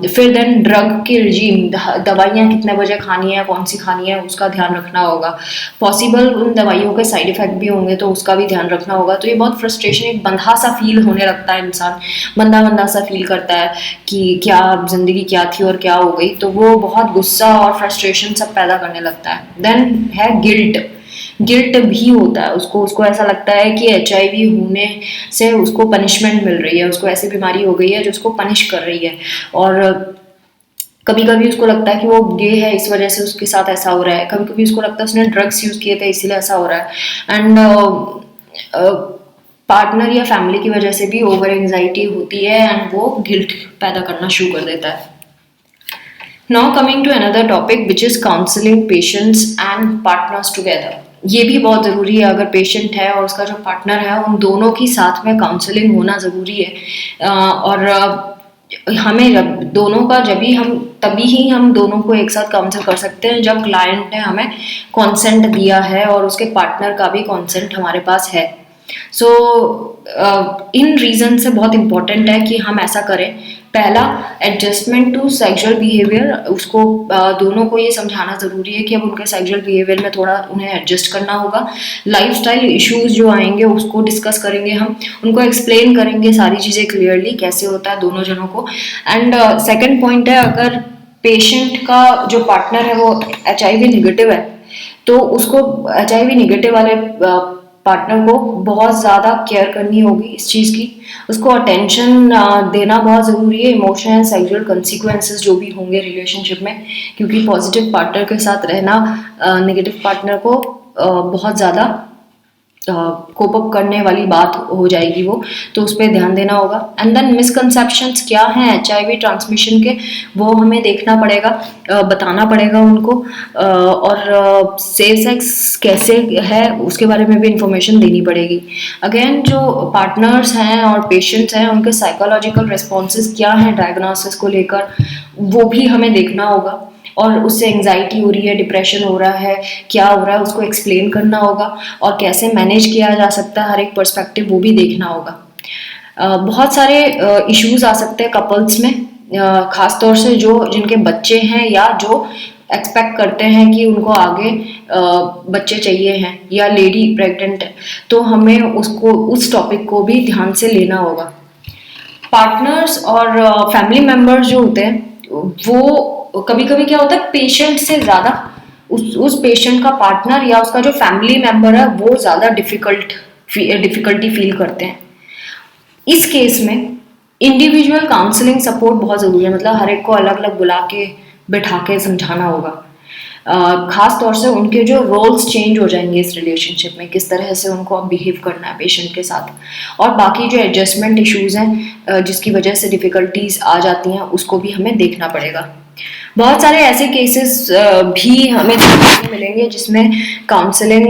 S1: फिर देन ड्रग के रिजीम, दवाइयाँ कितने बजे खानी है, कौन सी खानी है, उसका ध्यान रखना होगा। पॉसिबल उन दवाइयों के साइड इफेक्ट भी होंगे तो उसका भी ध्यान रखना होगा। तो ये बहुत फ्रस्ट्रेशन, एक बंधा सा फील होने लगता है, इंसान बंधा सा फील करता है कि क्या ज़िंदगी क्या थी और क्या हो गई, तो वो बहुत गुस्सा और फ्रस्ट्रेशन सब पैदा करने लगता है। देन है गिल्ट भी होता है उसको ऐसा लगता है कि HIV होने से उसको पनिशमेंट मिल रही है, उसको ऐसी बीमारी हो गई है जो उसको पनिश कर रही है। और कभी कभी उसको लगता है कि वो गे है इस वजह से उसके साथ ऐसा हो रहा है, कभी कभी उसको लगता है उसने ड्रग्स यूज़ किए थे इसीलिए ऐसा हो रहा है। एंड पार्टनर या फैमिली की वजह से भी ओवर एंग्जाइटी होती है एंड वो गिल्ट पैदा करना शुरू कर देता है। Now coming to another topic which is counselling patients and partners together. ये भी बहुत ज़रूरी है, अगर पेशेंट है और उसका जो पार्टनर है उन दोनों की साथ में काउंसलिंग होना ज़रूरी है। और हमें तभी ही हम दोनों को एक साथ काउंसिल कर सकते हैं जब क्लाइंट ने हमें कॉन्सेंट दिया है और उसके पार्टनर का भी कॉन्सेंट हमारे पास है। सो इन रीजन से बहुत इंपॉर्टेंट है कि हम ऐसा करें। पहला, एडजस्टमेंट टू सेक्सुअल बिहेवियर, उसको दोनों को ये समझाना ज़रूरी है कि अब उनके सेक्सुअल बिहेवियर में थोड़ा उन्हें एडजस्ट करना होगा। लाइफस्टाइल इश्यूज जो आएंगे उसको डिस्कस करेंगे हम, उनको एक्सप्लेन करेंगे सारी चीज़ें क्लियरली कैसे होता है दोनों जनों को। एंड सेकेंड पॉइंट है, अगर पेशेंट का जो पार्टनर है वो HIV निगेटिव है तो उसको HIV निगेटिव वाले पार्टनर को बहुत ज़्यादा केयर करनी होगी इस चीज़ की, उसको अटेंशन देना बहुत ज़रूरी है। इमोशनल एंड सेक्सुअल कंसिक्वेंसेस जो भी होंगे रिलेशनशिप में, क्योंकि पॉजिटिव पार्टनर के साथ रहना नेगेटिव पार्टनर को बहुत ज़्यादा कोप अप करने वाली बात हो जाएगी वो, तो उस पर ध्यान देना होगा। एंड देन मिसकंसेप्शंस क्या हैं HIV ट्रांसमिशन के, वो हमें देखना पड़ेगा, बताना पड़ेगा उनको, और सेफ सेक्स कैसे है उसके बारे में भी इंफॉर्मेशन देनी पड़ेगी। अगेन जो पार्टनर्स हैं और पेशेंट्स हैं उनके साइकोलॉजिकल रिस्पॉन्सेज क्या हैं डायग्नोसिस को लेकर, वो भी हमें देखना होगा। और उससे एंजाइटी हो रही है, डिप्रेशन हो रहा है, क्या हो रहा है उसको एक्सप्लेन करना होगा, और कैसे मैनेज किया जा सकता है हर एक पर्सपेक्टिव वो भी देखना होगा। बहुत सारे इश्यूज आ सकते हैं कपल्स में, खास तौर से जो जिनके बच्चे हैं या जो एक्सपेक्ट करते हैं कि उनको आगे बच्चे चाहिए हैं, या लेडी प्रेग्नेंट है, तो हमें उसको उस टॉपिक को भी ध्यान से लेना होगा। पार्टनर्स और फैमिली मेम्बर्स जो होते हैं वो कभी कभी क्या होता है, पेशेंट से ज़्यादा उस पेशेंट का पार्टनर या उसका जो फैमिली मेम्बर है वो ज़्यादा डिफिकल्टी फील करते हैं। इस केस में इंडिविजुअल काउंसलिंग सपोर्ट बहुत ज़रूरी है, मतलब हर एक को अलग अलग बुला के बैठा के समझाना होगा। खास तौर से उनके जो रोल्स चेंज हो जाएंगे इस रिलेशनशिप में, किस तरह से उनको अब बिहेव करना है पेशेंट के साथ, और बाकी जो एडजस्टमेंट इश्यूज हैं जिसकी वजह से डिफ़िकल्टीज आ जाती हैं उसको भी हमें देखना पड़ेगा। बहुत सारे ऐसे केसेस भी हमें देखने को मिलेंगे जिसमें काउंसलिंग,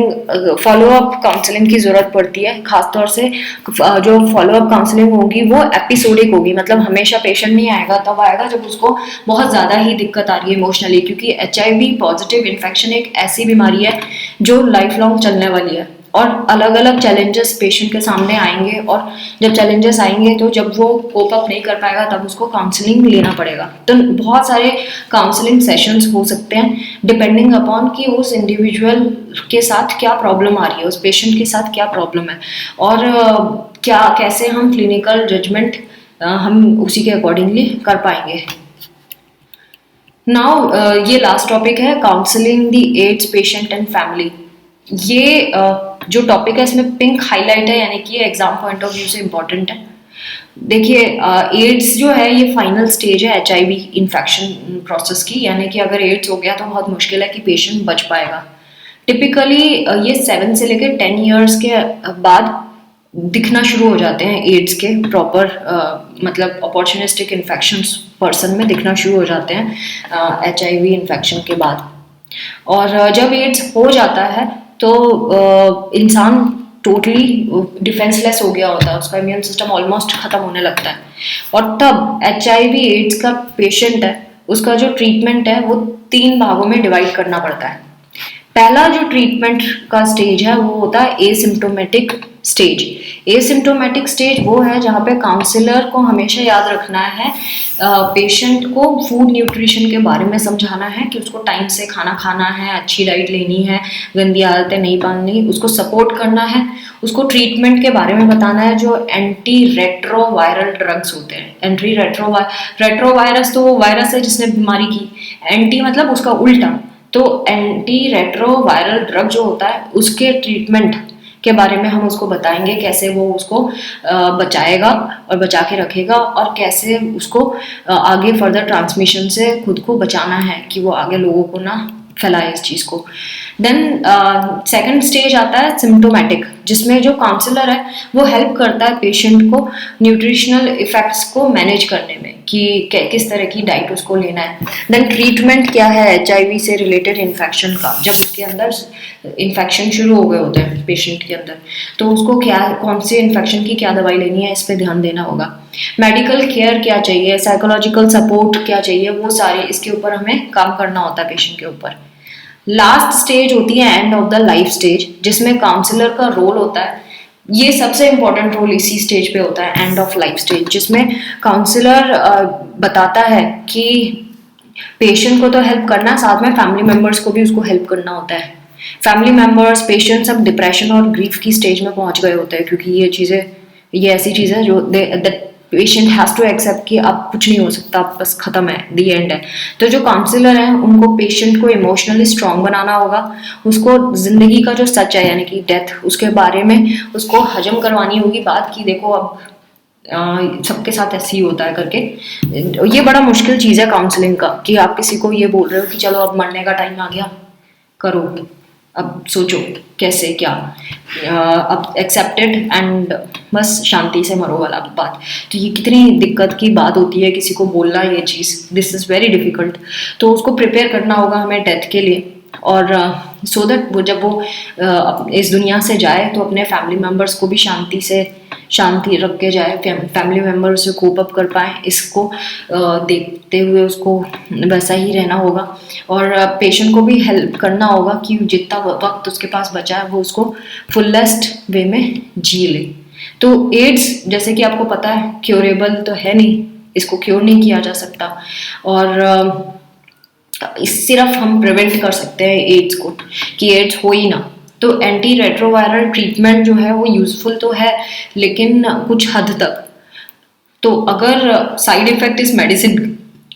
S1: फॉलोअप काउंसलिंग की ज़रूरत पड़ती है। खासतौर से जो फॉलोअप काउंसलिंग होगी वो एपिसोडिक होगी, मतलब हमेशा पेशेंट नहीं आएगा, तब आएगा जब उसको बहुत ज़्यादा ही दिक्कत आ रही है इमोशनली, क्योंकि HIV पॉजिटिव इन्फेक्शन एक ऐसी बीमारी है जो लाइफ लॉन्ग चलने वाली है, और अलग अलग चैलेंजेस पेशेंट के सामने आएंगे, और जब चैलेंजेस आएंगे तो जब वो कोप अप नहीं कर पाएगा तब उसको काउंसलिंग लेना पड़ेगा। तो बहुत सारे काउंसलिंग सेशंस हो सकते हैं डिपेंडिंग अपॉन कि उस इंडिविजुअल के साथ क्या प्रॉब्लम आ रही है, उस पेशेंट के साथ क्या प्रॉब्लम है, और क्या कैसे हम क्लिनिकल जजमेंट हम उसी के अकॉर्डिंगली कर पाएंगे। नाउ ये लास्ट टॉपिक है, counselling the AIDS patient and family. ये जो टॉपिक है इसमें पिंक हाईलाइट है, यानी कि एग्जाम पॉइंट ऑफ व्यू से इम्पॉर्टेंट है। देखिए एड्स जो है ये फाइनल स्टेज है HIV इन्फेक्शन प्रोसेस की, यानी कि अगर एड्स हो गया तो बहुत मुश्किल है कि पेशेंट बच पाएगा। टिपिकली ये 7 से लेकर 10 ईयर्स के बाद दिखना शुरू हो जाते हैं एड्स के प्रॉपर, मतलब अपॉर्चुनिस्टिक इन्फेक्शंस पर्सन में दिखना शुरू हो जाते हैं HIV इन्फेक्शन के बाद। और जब एड्स हो जाता है तो इंसान टोटली डिफेंसलेस हो गया होता है, उसका इम्यून सिस्टम ऑलमोस्ट खत्म होने लगता है, और तब HIV एड्स का पेशेंट है उसका जो ट्रीटमेंट है वो 3 भागों में डिवाइड करना पड़ता है। पहला जो ट्रीटमेंट का स्टेज है वो होता है एसिम्प्टोमेटिक स्टेज। एसिम्प्टोमेटिक स्टेज वो है जहाँ पे काउंसलर को हमेशा याद रखना है पेशेंट को फूड न्यूट्रिशन के बारे में समझाना है कि उसको टाइम से खाना खाना है, अच्छी डाइट लेनी है, गंदी आदतें नहीं पालनी, उसको सपोर्ट करना है, उसको ट्रीटमेंट के बारे में बताना है जो एंटी रेट्रोवायरल ड्रग्स होते हैं। रेट्रोवायरस तो वो वायरस है जिसने बीमारी की, एंटी मतलब उसका उल्टा, तो एंटी रेट्रोवायरल ड्रग जो होता है उसके ट्रीटमेंट के बारे में हम उसको बताएंगे, कैसे वो उसको बचाएगा और बचा के रखेगा, और कैसे उसको आगे फर्दर ट्रांसमिशन से खुद को बचाना है कि वो आगे लोगों को ना फैलाए इस चीज़ को। देन सेकंड स्टेज आता है सिम्टोमेटिक, जिसमें जो काउंसलर है वो हेल्प करता है पेशेंट को न्यूट्रिशनल इफेक्ट्स को मैनेज करने में कि किस तरह की डाइट उसको लेना है। देन ट्रीटमेंट क्या है HIV से रिलेटेड इन्फेक्शन का, जब उसके अंदर इन्फेक्शन शुरू हो गए होते हैं पेशेंट के अंदर, तो उसको क्या कौन से इन्फेक्शन की क्या दवाई लेनी है इस पर ध्यान देना होगा। मेडिकल केयर क्या चाहिए, साइकोलॉजिकल सपोर्ट क्या चाहिए, वो सारे इसके ऊपर हमें काम करना होता है पेशेंट के ऊपर। लास्ट स्टेज होती है end of the life stage, जिसमें काउंसलर का रोल होता है ये सबसे इम्पोर्टेंट रोल इसी स्टेज पे होता है, एंड ऑफ लाइफ स्टेज, जिसमें काउंसलर बताता है कि पेशेंट को तो हेल्प करना है, साथ में फैमिली मेम्बर्स को भी उसको हेल्प करना होता है। फैमिली मेम्बर्स, पेशेंट सब डिप्रेशन और ग्रीफ की स्टेज में पहुंच गए होते हैं, क्योंकि ये ऐसी चीज़ है जो पेशेंट हैज़ टू एक्सेप्ट कि अब कुछ नहीं हो सकता, अब बस खत्म है, दी एंड है। तो जो काउंसलर हैं उनको पेशेंट को इमोशनली स्ट्रांग बनाना होगा, उसको जिंदगी का जो सच है यानी कि डेथ, उसके बारे में उसको हजम करवानी होगी बात कि देखो अब सबके साथ ऐसे ही होता है करके। ये बड़ा मुश्किल चीज़ है काउंसलिंग का, कि आप किसी को ये बोल रहे हो कि चलो अब मरने का टाइम आ गया, करो, अब सोचो कैसे क्या, अब एक्सेप्टेड एंड बस शांति से मरो वाला बात। तो ये कितनी दिक्कत की बात होती है किसी को बोलना ये चीज़, दिस इज़ वेरी डिफ़िकल्ट। तो उसको प्रिपेयर करना होगा हमें डेथ के लिए, और सो दैट वो जब वो इस दुनिया से जाए तो अपने फैमिली मेम्बर्स को भी शांति रख के जाए, फैमिली मेम्बर से कोप अप कर पाए, इसको देखते हुए उसको वैसा ही रहना होगा। और पेशेंट को भी हेल्प करना होगा कि जितना वक्त उसके पास बचा है वो उसको फुलेस्ट वे में जी ले। तो एड्स, जैसे कि आपको पता है, क्योरेबल तो है नहीं, इसको क्योर नहीं किया जा सकता, और सिर्फ हम प्रिवेंट कर सकते हैं एड्स को, कि एड्स हो ही ना। तो एंटी रेट्रोवायरल ट्रीटमेंट जो है वो यूजफुल तो है, लेकिन कुछ हद तक। तो अगर साइड इफेक्ट इस मेडिसिन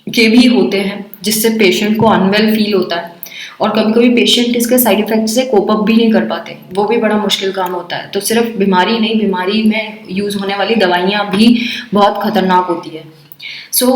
S1: के भी होते हैं जिससे पेशेंट को अनवेल फील होता है, और कभी कभी पेशेंट इसके साइड इफेक्ट से कोप अप भी नहीं कर पाते, वो भी बड़ा मुश्किल काम होता है। तो सिर्फ बीमारी नहीं, बीमारी में यूज़ होने वाली दवाइयाँ भी बहुत खतरनाक होती है। सो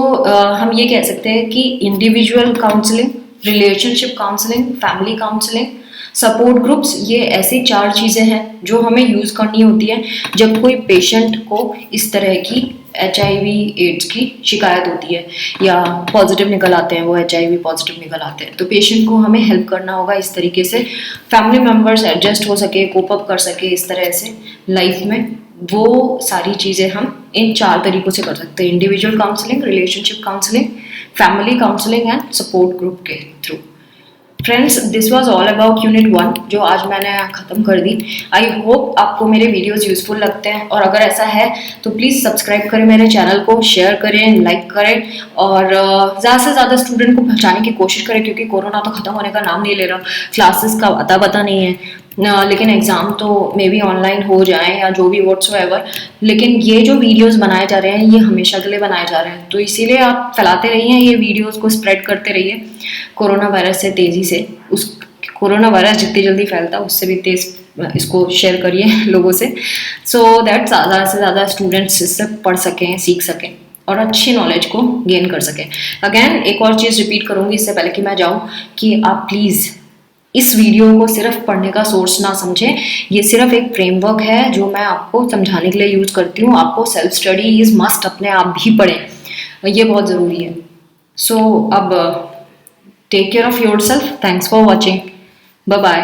S1: हम ये कह सकते हैं कि individual counselling, relationship counselling, family counselling, support groups, ये ऐसी 4 चीज़ें हैं जो हमें यूज़ करनी होती है जब कोई पेशेंट को इस तरह की HIV एड्स की शिकायत होती है, या पॉजिटिव निकल आते हैं, वो HIV पॉजिटिव निकल आते हैं। तो पेशेंट को हमें हेल्प करना होगा इस तरीके से, फैमिली मेम्बर्स एडजस्ट हो सके, कोप अप कर सके इस तरह से लाइफ में। वो सारी चीज़ें हम इन 4 तरीकों से कर सकते हैं, individual counselling, relationship counselling, family counselling and support group के through. Friends, this was all about unit 1 जो आज मैंने ख़त्म कर दी। आई होप आपको मेरे वीडियोज़ यूज़फुल लगते हैं, और अगर ऐसा है तो प्लीज़ सब्सक्राइब करें मेरे चैनल को, शेयर करें, लाइक करें, और ज़्यादा से ज़्यादा स्टूडेंट को पहुँचाने की कोशिश करें, क्योंकि कोरोना तो ख़त्म होने का नाम नहीं ले रहा, क्लासेस का अता पता नहीं है, लेकिन एग्ज़ाम तो मे बी ऑनलाइन हो जाए या जो भी व्हाट्सएवर। लेकिन ये जो वीडियोस बनाए जा रहे हैं ये हमेशा के लिए बनाए जा रहे हैं, तो इसीलिए आप फैलाते रहिए, ये वीडियोस को स्प्रेड करते रहिए कोरोना वायरस से तेज़ी से। उस कोरोना वायरस जितनी जल्दी फैलता है उससे भी तेज़ इसको शेयर करिए लोगों से, सो दैट ज़्यादा से ज़्यादा स्टूडेंट्स इससे पढ़ सकें, सीख सकें और अच्छी नॉलेज को गेन कर सकें। अगेन एक और चीज़ रिपीट करूँगी इससे पहले कि मैं जाऊँ, कि आप प्लीज़ इस वीडियो को सिर्फ पढ़ने का सोर्स ना समझें, ये सिर्फ एक फ्रेमवर्क है जो मैं आपको समझाने के लिए यूज़ करती हूँ। आपको सेल्फ स्टडी इज़ मस्ट, अपने आप भी पढ़ें, ये बहुत ज़रूरी है। सो अब take care of yourself, thanks for watching, bye bye.